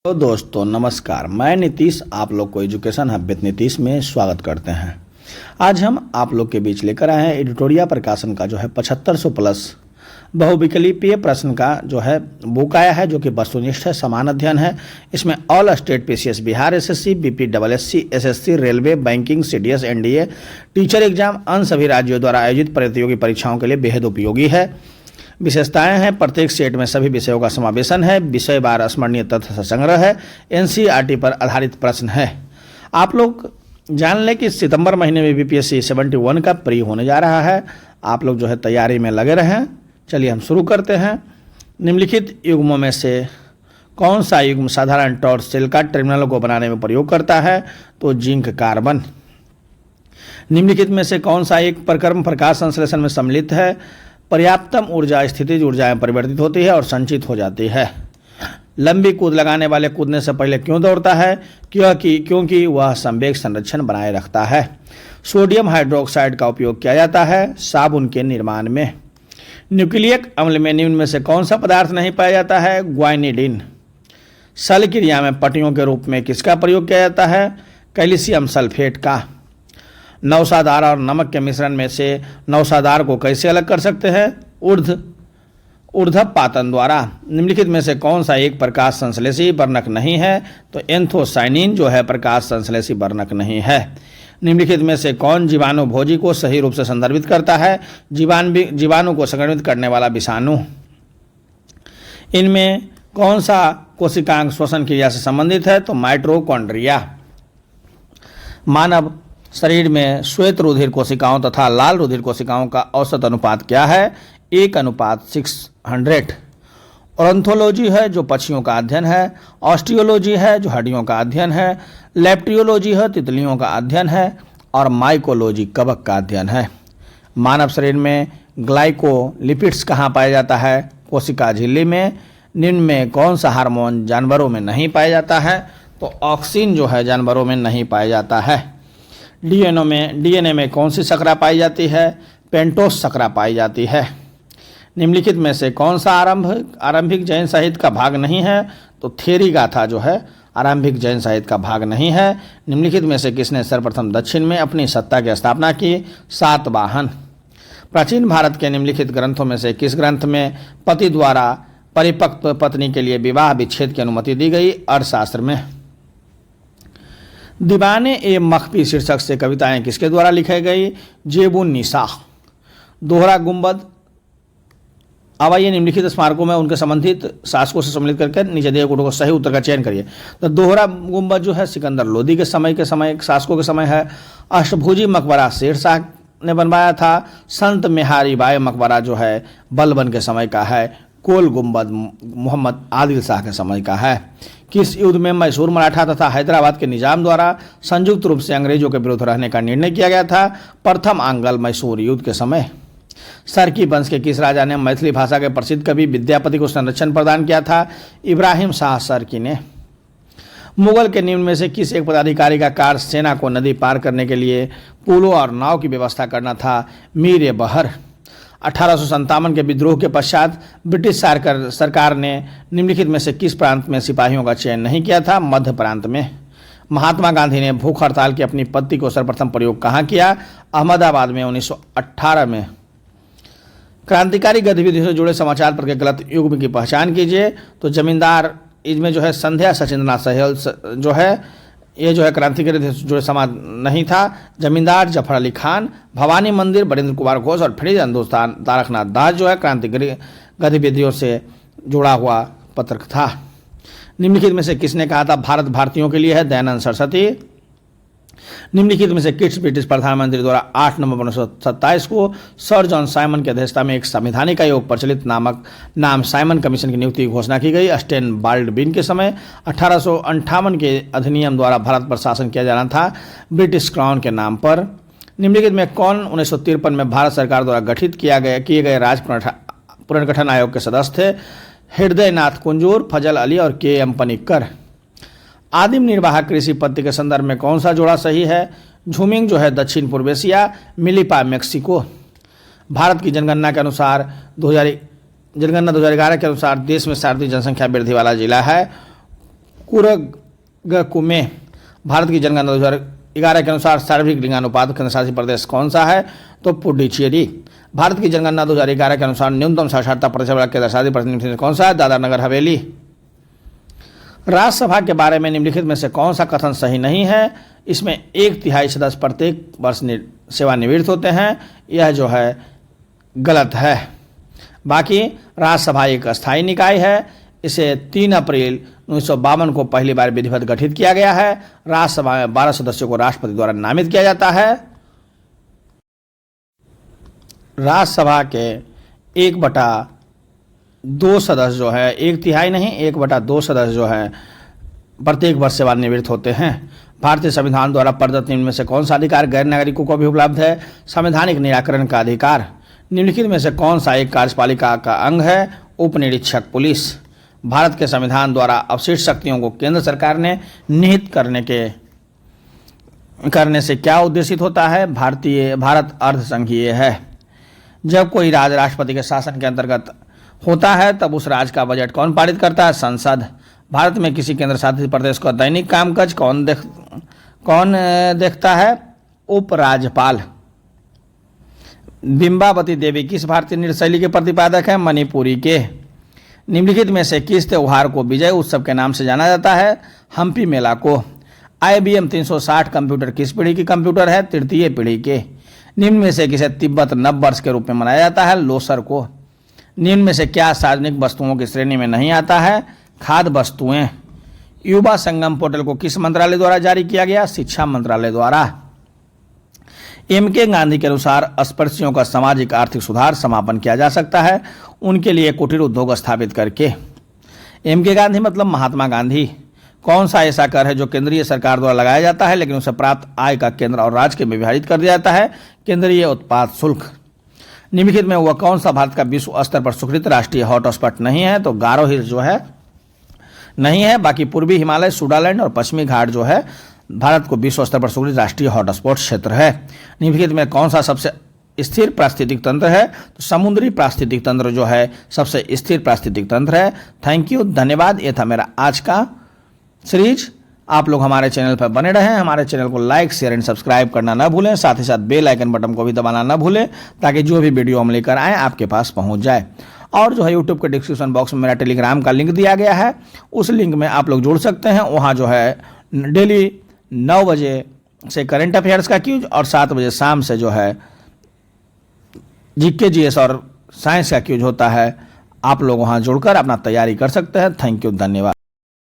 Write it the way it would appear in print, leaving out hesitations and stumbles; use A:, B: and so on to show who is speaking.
A: तो दोस्तों नमस्कार, मैं नीतीश आप लोग को एजुकेशन हब विद नीतीश में स्वागत करते हैं। आज हम आप लोग के बीच लेकर आए हैं एडिटोरिया प्रकाशन का जो है 7500 प्लस बहुविकल्पीय प्रश्न का जो है बुक आया है, जो कि वस्तुनिष्ठ है, समान अध्ययन है। इसमें all state PCS, Bihar SSC, बीपीडब्ल्यूएससी, SSC, railway, banking, CDS, NDA, teacher exam अन्य सभी राज्यों द्वारा आयोजित प्रतियोगी परीक्षाओं के लिए बेहद उपयोगी है। विशेषताएं हैं, प्रत्येक सेट में सभी विषयों का समावेशन है, विषय वार स्मरणीय तथ्य संग्रह है, एनसीईआरटी पर आधारित प्रश्न है। आप लोग जान लें कि सितंबर महीने में बीपीएससी 71 का प्री होने जा रहा है। आप लोग जो है तैयारी में लगे रहें। चलिए हम शुरू करते हैं। निम्नलिखित युग्मों में से कौन सा युग्म साधारण टॉर्च सेल का टर्मिनलों को बनाने में प्रयोग करता है? तो जिंक कार्बन। निम्नलिखित में से कौन सा एक प्रक्रम प्रकाश संश्लेषण में सम्मिलित है? पर्याप्तम ऊर्जा स्थितिज ऊर्जाएं परिवर्तित होती है और संचित हो जाती है। लंबी कूद लगाने वाले कूदने से पहले क्यों दौड़ता है? क्योंकि वह संवेग संरक्षण बनाए रखता है। सोडियम हाइड्रोक्साइड का उपयोग किया जाता है साबुन के निर्माण में। न्यूक्लियक अम्ल में निम्न में से कौन सा पदार्थ नहीं पाया जाता है? ग्वानिडीन। सल क्रिया में पट्टियों के रूप में किसका प्रयोग किया जाता है? कैल्शियम सल्फेट का। नौसादार और नमक के मिश्रण में से नौसादार को कैसे अलग कर सकते हैं? ऊर्ध्वपातन द्वारा। निम्नलिखित में से कौन सा एक प्रकाश संश्लेषी वर्णक नहीं है? तो एंथोसाइनिन जो है प्रकाश संश्लेषी वर्णक नहीं है। निम्नलिखित में से कौन जीवाणु भोजी को सही रूप से संदर्भित करता है? जीवाणु को संक्रमित करने वाला विषाणु। इनमें कौन सा कोशिकांग श्वसन क्रिया से संबंधित है? तो माइटोकॉन्ड्रिया। मानव शरीर में श्वेत रुधिर कोशिकाओं तथा लाल रुधिर कोशिकाओं का औसत अनुपात क्या है? 1:600। ऑर्थोलॉजी है जो पक्षियों का अध्ययन है। ऑस्टियोलॉजी है जो हड्डियों का अध्ययन है। लेप्टियोलॉजी है तितलियों का अध्ययन है। और माइकोलॉजी कवक का अध्ययन है। मानव शरीर में ग्लाइकोलिपिड्स कहाँ पाया जाता है? कोशिका झिल्ली में। निम्न में कौन सा हार्मोन जानवरों में नहीं पाया जाता है? तो ऑक्सिन जो है जानवरों में नहीं पाया जाता है। डीएनए में कौन सी शर्करा पाई जाती है? पेंटोस शर्करा पाई जाती है। निम्नलिखित में से कौन सा आरंभिक जैन साहित्य का भाग नहीं है? तो थेरी गाथा जो है आरंभिक जैन साहित्य का भाग नहीं है। निम्नलिखित में से किसने सर्वप्रथम दक्षिण में अपनी सत्ता की स्थापना की? सातवाहन। प्राचीन भारत के निम्नलिखित ग्रंथों में से किस ग्रंथ में पति द्वारा परिपक्व पत्नी के लिए विवाह विच्छेद की अनुमति दी गई? अर्थशास्त्र में। दीवाने ए मखफी शीर्षक से कविताएं किसके द्वारा लिखी गई? जेबुन निसा। दोहरा गुंबद। अब आइए निम्नलिखित स्मारकों में उनके संबंधित शासकों से सम्मिलित करके नीचे दिए गुणों को सही उत्तर का चयन करिए। तो दोहरा गुंबद जो है सिकंदर लोदी के समय शासकों के समय है। अष्टभुजी मकबरा शेर शाह ने बनवाया था। संत मेहारी बाई मकबरा जो है बलबन के समय का है। कोल गुंबद मोहम्मद आदिल शाह के समय का है। किस युद्ध में मैसूर मराठा तथा हैदराबाद के निजाम द्वारा संयुक्त रूप से अंग्रेजों के विरुद्ध रहने का निर्णय किया गया था? प्रथम आंग्ल मैसूर युद्ध के समय। सरकी वंश के किस राजा ने मैथिली भाषा के प्रसिद्ध कवि विद्यापति को संरक्षण प्रदान किया था? इब्राहिम शाह सरकी ने। मुगल के निम्न में से किस एक पदाधिकारी का कार्य सेना को नदी पार करने के लिए पुलों और नाव की व्यवस्था करना था? मीर बहर। 1857 के विद्रोह के पश्चात ब्रिटिश सरकार ने निम्नलिखित में से किस प्रांत में सिपाहियों का चयन नहीं किया था? मध्य प्रांत में। महात्मा गांधी ने भूख हड़ताल की अपनी पत्ती को सर्वप्रथम प्रयोग कहाँ किया? अहमदाबाद में 1918 में। क्रांतिकारी गतिविधियों से जुड़े समाचार पत्र के गलत युग्म की पहचान कीजिए। तो जमींदार इसमें जो है संध्या सचिंद्रनाथ सहल जो है ये जो है क्रांतिकारी से जुड़े समाज नहीं था। जमींदार जफर अली खान। भवानी मंदिर बरिंद्र कुमार घोष और फिर हिंदुस्तान तारकनाथ दास जो है क्रांतिकारी गतिविधियों से जुड़ा हुआ पत्र था। निम्नलिखित में से किसने कहा था भारत भारतीयों के लिए है? दयानंद सरस्वती। निम्नलिखित में से किस ब्रिटिश प्रधानमंत्री द्वारा 8 नवंबर 1927 को सर जॉन साइमन की अध्यक्षता में एक संवैधानिक आयोग प्रचलित नाम साइमन कमीशन की नियुक्ति की घोषणा की गई? स्टेन बाल्डविन के समय। 1858 के अधिनियम द्वारा भारत पर शासन किया जाना था ब्रिटिश क्राउन के नाम पर। निम्नलिखित में कौन 1953 में भारत सरकार द्वारा गठित किए गए राज्य पुनर्गठन आयोग के सदस्य थे? हृदयनाथ कुंजूर, फजल अली और के.एम. पनिक्कर। आदिम निर्वाहक कृषि पद्धति के संदर्भ में कौन सा जोड़ा सही है? झूमिंग जो है दक्षिण पूर्व एशिया, मिलिपा मेक्सिको। भारत की जनगणना के अनुसार 2011 के अनुसार देश में शारीरिक जनसंख्या वृद्धि वाला जिला है कुरगकु में भारत की जनगणना 2011 के अनुसार सार्वत्रिक लिंगानुपात केंद्र शासित प्रदेश कौन सा है? तो पुडुचेरी। भारत की जनगणना 2011 के अनुसार न्यूनतम साक्षरता प्रतिशत वाला केंद्र शासित प्रदेश कौन सा है? दादरा नगर हवेली। राज्यसभा के बारे में निम्नलिखित में से कौन सा कथन सही नहीं है? इसमें 1/3 सदस्य प्रत्येक वर्ष सेवानिवृत्त होते हैं, यह जो है गलत है। बाकी राज्यसभा एक अस्थायी निकाय है, इसे 3 अप्रैल 1952 को पहली बार विधिवत गठित किया गया है। राज्यसभा में 12 सदस्यों को राष्ट्रपति द्वारा नामित किया जाता है। राज्यसभा के 1/2 सदस्य जो है, 1/3 नहीं 1/2 सदस्य जो है प्रत्येक वर्ष सेवानिवृत्त होते हैं। भारतीय संविधान द्वारा प्रदत्त निम्न में से कौन सा अधिकार गैर नागरिकों को भी उपलब्ध है? संवैधानिक निराकरण का अधिकार। निम्नलिखित में से कौन सा एक कार्यपालिका का अंग है? उप निरीक्षक पुलिस। भारत के संविधान द्वारा अवशिष्ट शक्तियों को केंद्र सरकार ने निहित करने से क्या उद्देशित होता है? भारत अर्धसंघीय है। जब कोई राज्य राष्ट्रपति के शासन के अंतर्गत होता है तब उस राज्य का बजट कौन पारित करता है? संसद। भारत में किसी केंद्र शासित प्रदेश का दैनिक कामकाज कौन देखता है? उपराज्यपाल। बिंबावती देवी किस भारतीय नृत्य शैली के प्रतिपादक हैं? मणिपुरी के। निम्नलिखित में से किस त्योहार को विजय उत्सव के नाम से जाना जाता है? हम्पी मेला को। IBM 360 कंप्यूटर किस पीढ़ी की कंप्यूटर है? तृतीय पीढ़ी के। निम्न में से किसे तिब्बत नव वर्ष के रूप में मनाया जाता है? लोसर को। निम्न में से क्या सार्वजनिक वस्तुओं की श्रेणी में नहीं आता है? खाद्य वस्तुएं। युवा संगम पोर्टल को किस मंत्रालय द्वारा जारी किया गया? शिक्षा मंत्रालय द्वारा। MK गांधी के अनुसार अस्पृश्यों का सामाजिक आर्थिक सुधार समापन किया जा सकता है उनके लिए कुटीर उद्योग स्थापित करके। MK गांधी मतलब महात्मा गांधी। कौन सा ऐसा कर है जो केंद्रीय सरकार द्वारा लगाया जाता है लेकिन उसे प्राप्त आय का केंद्र और राज्य के में विभाजित कर दिया जाता है? केंद्रीय उत्पाद शुल्क। निम्नलिखित में वह कौन सा भारत का विश्व स्तर पर स्वीकृत राष्ट्रीय हॉटस्पॉट नहीं है? तो गारो हिल्स जो है नहीं है। बाकी पूर्वी हिमालय, सुडालैंड और पश्चिमी घाट जो है भारत को विश्व स्तर पर स्वीकृत राष्ट्रीय हॉटस्पॉट क्षेत्र है। निम्नलिखित में कौन सा सबसे स्थिर पारिस्थितिक तंत्र है? तो समुद्री पारिस्थितिक तंत्र जो है सबसे स्थिर पारिस्थितिक तंत्र है। थैंक यू, धन्यवाद। ये था मेरा आज का सीरीज। आप लोग हमारे चैनल पर बने रहें, हमारे चैनल को लाइक शेयर एंड सब्सक्राइब करना ना भूलें, साथ ही साथ बेल आइकन बटन को भी दबाना ना भूलें ताकि जो भी वीडियो हम लेकर आएँ आपके पास पहुंच जाए। और जो है यूट्यूब के डिस्क्रिप्शन बॉक्स में मेरा टेलीग्राम का लिंक दिया गया है, उस लिंक में आप लोग जुड़ सकते हैं। वहाँ जो है डेली 9 बजे से करंट अफेयर्स का क्यूज और 7 बजे शाम से जो है GK GS और साइंस का क्यूज होता है। आप लोग वहाँ जुड़कर अपना तैयारी कर सकते हैं। थैंक यू, धन्यवाद।